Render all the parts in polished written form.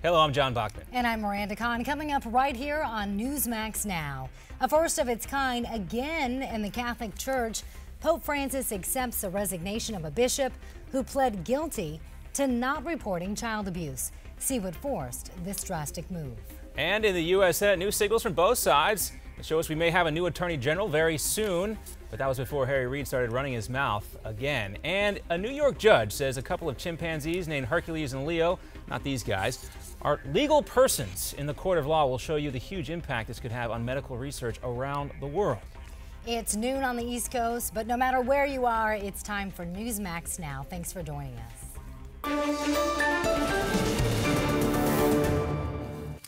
Hello, I'm John Bachman. And I'm Miranda Kahn. Coming up right here on Newsmax Now. A first of its kind again in the Catholic Church. Pope Francis accepts the resignation of a bishop who pled guilty to not reporting child abuse. See what forced this drastic move. And in the U.S. Senate, new signals from both sides that show us we may have a new attorney general very soon. But that was before Harry Reid started running his mouth again. And a New York judge says a couple of chimpanzees named Hercules and Leo, not these guys, are legal persons in the court of law. Will show you the huge impact this could have on medical research around the world. It's noon on the East Coast, but no matter where you are, it's time for Newsmax Now. Thanks for joining us.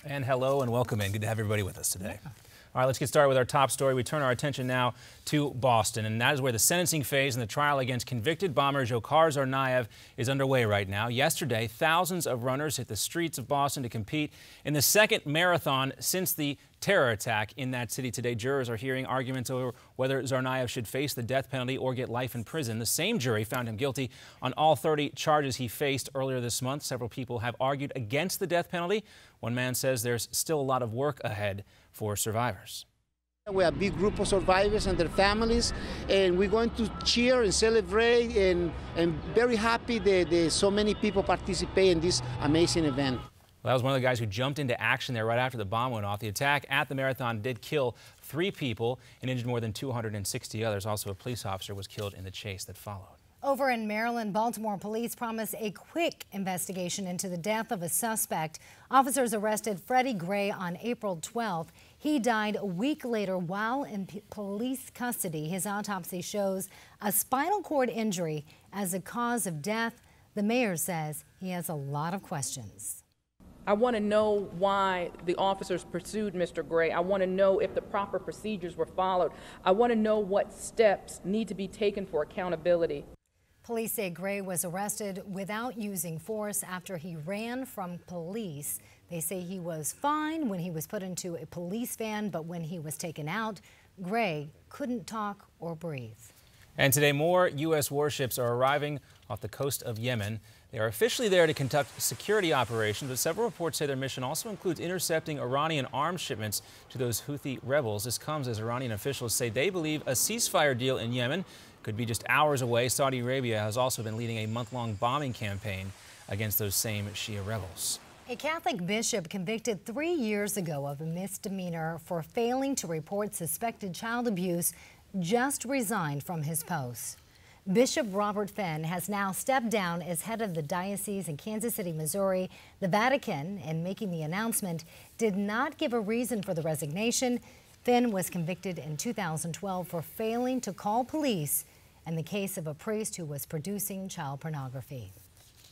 And hello and welcome in. Good to have everybody with us today. All right, let's get started with our top story. We turn our attention now to Boston, and that is where the sentencing phase in the trial against convicted bomber Dzhokhar Tsarnaev is underway right now. Yesterday, thousands of runners hit the streets of Boston to compete in the second marathon since the terror attack in that city. Today, jurors are hearing arguments over whether Tsarnaev should face the death penalty or get life in prison. The same jury found him guilty on all 30 charges he faced earlier this month. Several people have argued against the death penalty. One man says there's still a lot of work ahead for survivors. We are a big group of survivors and their families, and we're going to cheer and celebrate, and very happy that so many people participate in this amazing event. Well, that was one of the guys who jumped into action there right after the bomb went off. The attack at the marathon did kill 3 people and injured more than 260 others. Also, a police officer was killed in the chase that followed. Over in Maryland, Baltimore police promise a quick investigation into the death of a suspect. Officers arrested Freddie Gray on April 12th. He died a week later while in police custody. His autopsy shows a spinal cord injury as a cause of death. The mayor says he has a lot of questions. I want to know why the officers pursued Mr. Gray. I want to know if the proper procedures were followed. I want to know what steps need to be taken for accountability. Police say Gray was arrested without using force after he ran from police. They say he was fine when he was put into a police van, but when he was taken out, Gray couldn't talk or breathe. And today, more U.S. warships are arriving off the coast of Yemen. They are officially there to conduct security operations, but several reports say their mission also includes intercepting Iranian arms shipments to those Houthi rebels. This comes as Iranian officials say they believe a ceasefire deal in Yemen could be just hours away. Saudi Arabia has also been leading a month-long bombing campaign against those same Shia rebels. A Catholic bishop convicted 3 years ago of a misdemeanor for failing to report suspected child abuse just resigned from his post. Bishop Robert Fenn has now stepped down as head of the diocese in Kansas City, Missouri. The Vatican, in making the announcement, did not give a reason for the resignation. Fenn was convicted in 2012 for failing to call police in the case of a priest who was producing child pornography.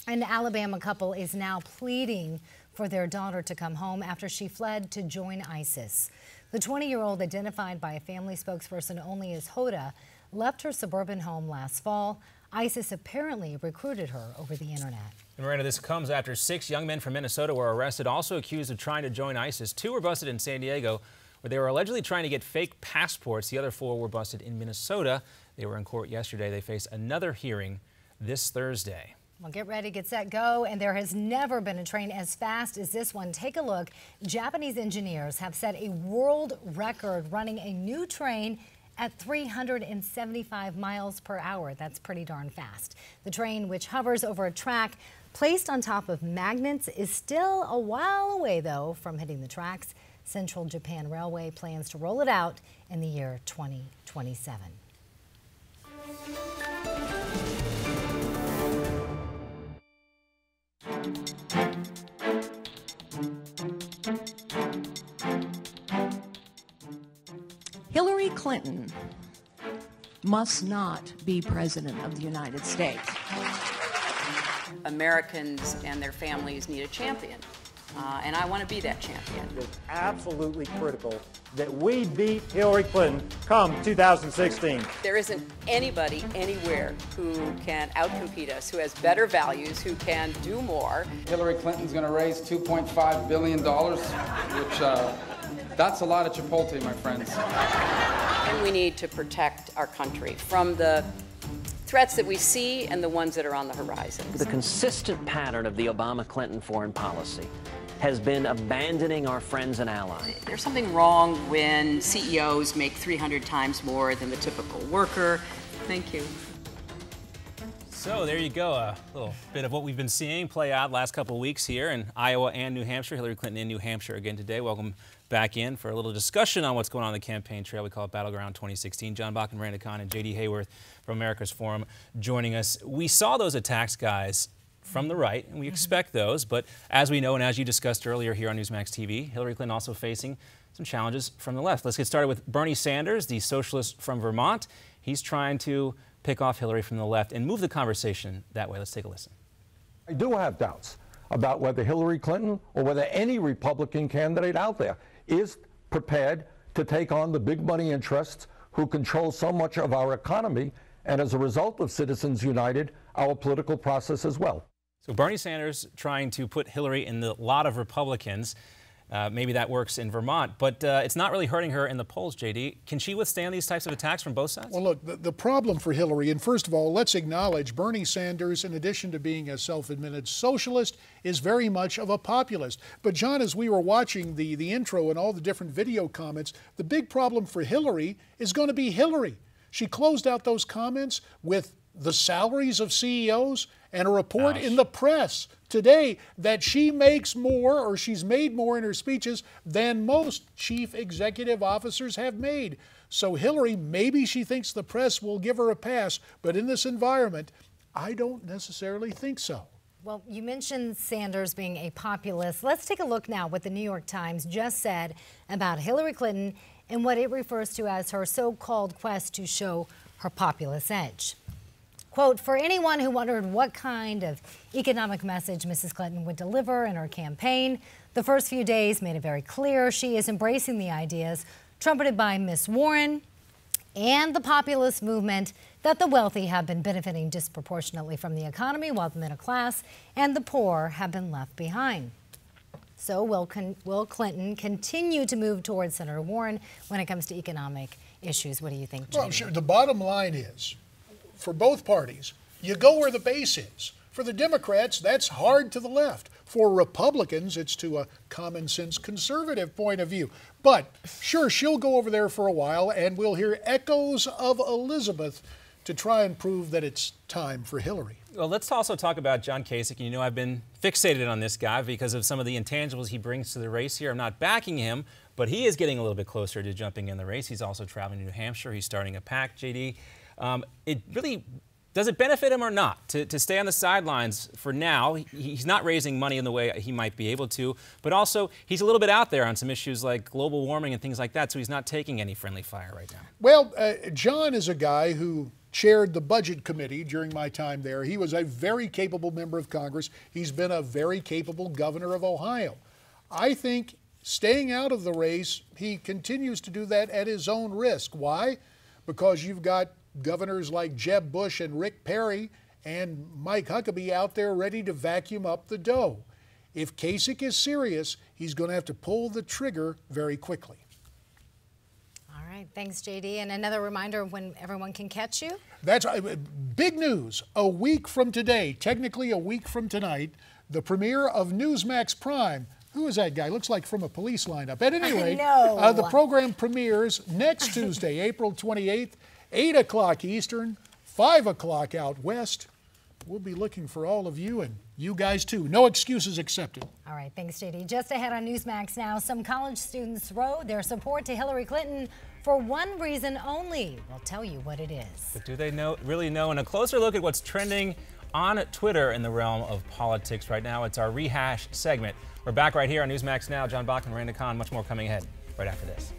An Alabama couple is now pleading for their daughter to come home after she fled to join ISIS. The 20-year-old, identified by a family spokesperson only as Hoda, left her suburban home last fall. ISIS apparently recruited her over the internet. And Miranda, this comes after 6 young men from Minnesota were arrested, also accused of trying to join ISIS. 2 were busted in San Diego, where they were allegedly trying to get fake passports. The other 4 were busted in Minnesota. They were in court yesterday. They face another hearing this Thursday. Well, get ready, get set, go. And there has never been a train as fast as this one. Take a look. Japanese engineers have set a world record running a new train at 375 miles per hour. That's pretty darn fast. The train, which hovers over a track placed on top of magnets, is still a while away, though, from hitting the tracks. Central Japan Railway plans to roll it out in the year 2027. Hillary Clinton must not be president of the United States. Americans and their families need a champion, and I want to be that champion. It's absolutely critical that we beat Hillary Clinton come 2016. There isn't anybody anywhere who can outcompete us, who has better values, who can do more. Hillary Clinton's going to raise $2.5 billion, which that's a lot of Chipotle, my friends. And we need to protect our country from the threats that we see and the ones that are on the horizon. The consistent pattern of the Obama-Clinton foreign policy has been abandoning our friends and allies. There's something wrong when CEOs make 300 times more than the typical worker. Thank you. So there you go, a little bit of what we've been seeing play out last couple of weeks here in Iowa and New Hampshire. Hillary Clinton in New Hampshire again today. Welcome back in for a little discussion on what's going on the campaign trail. We call it Battleground 2016. John Bach and Miranda Kahn and J.D. Hayworth from America's Forum joining us. We saw those attacks, guys, from the right, and we expect those. But as we know, and as you discussed earlier here on Newsmax TV, Hillary Clinton also facing some challenges from the left. Let's get started with Bernie Sanders, the socialist from Vermont. He's trying to pick off Hillary from the left and move the conversation that way. Let's take a listen. I do have doubts about whether Hillary Clinton or whether any Republican candidate out there is prepared to take on the big money interests who control so much of our economy and, as a result of Citizens United, our political process as well. So Bernie Sanders trying to put Hillary in the lot of Republicans. Maybe that works in Vermont, but it's not really hurting her in the polls, J.D. Can she withstand these types of attacks from both sides? Well, look, the problem for Hillary, and first of all, let's acknowledge Bernie Sanders, in addition to being a self-admitted socialist, is very much of a populist. But, John, as we were watching the intro and all the different video comments, the big problem for Hillary is going to be Hillary. She closed out those comments with the salaries of CEOs and a report in the press today that she makes more, or she's made more in her speeches than most chief executive officers have made. So Hillary, maybe she thinks the press will give her a pass, but in this environment, I don't necessarily think so. Well, you mentioned Sanders being a populist. Let's take a look now what the New York Times just said about Hillary Clinton and what it refers to as her so-called quest to show her populist edge. Quote, for anyone who wondered what kind of economic message Mrs. Clinton would deliver in her campaign, the first few days made it very clear she is embracing the ideas trumpeted by Ms. Warren and the populist movement that the wealthy have been benefiting disproportionately from the economy while the middle class and the poor have been left behind. So will Clinton continue to move towards Senator Warren when it comes to economic issues? What do you think, Jamie? Well, sure. The bottom line is, for both parties, you go where the base is. For the Democrats, that's hard to the left. For Republicans, it's to a common sense conservative point of view. But sure, she'll go over there for a while, and we'll hear echoes of Elizabeth to try and prove that it's time for Hillary. Well, let's also talk about John Kasich. You know, I've been fixated on this guy because of some of the intangibles he brings to the race here. I'm not backing him, but he is getting a little bit closer to jumping in the race. He's also traveling to New Hampshire. He's starting a PAC, J.D. Does it benefit him or not to stay on the sidelines for now? He's not raising money in the way he might be able to, but also he's a little bit out there on some issues like global warming and things like that, so he's not taking any friendly fire right now. Well, John is a guy who chaired the Budget Committee during my time there. He was a very capable member of Congress. He's been a very capable governor of Ohio. I think staying out of the race, he continues to do that at his own risk. Why? Because you've got governors like Jeb Bush and Rick Perry and Mike Huckabee out there ready to vacuum up the dough. If Kasich is serious, he's going to have to pull the trigger very quickly. All right, thanks, JD. And another reminder of when everyone can catch you? That's big news. A week from today, technically a week from tonight, the premiere of Newsmax Prime. Who is that guy? Looks like from a police lineup. At any rate, the program premieres next Tuesday, April 28th, 8 o'clock Eastern, 5 o'clock out west. We'll be looking for all of you, and you guys too. No excuses accepted. All right, thanks, JD. Just ahead on Newsmax now, some college students throw their support to Hillary Clinton for one reason only. We'll tell you what it is. But do they really know? And a closer look at what's trending on Twitter in the realm of politics right now. It's our Rehash segment. We're back right here on Newsmax Now. John Bach and Miranda Kahn. Much more coming ahead right after this.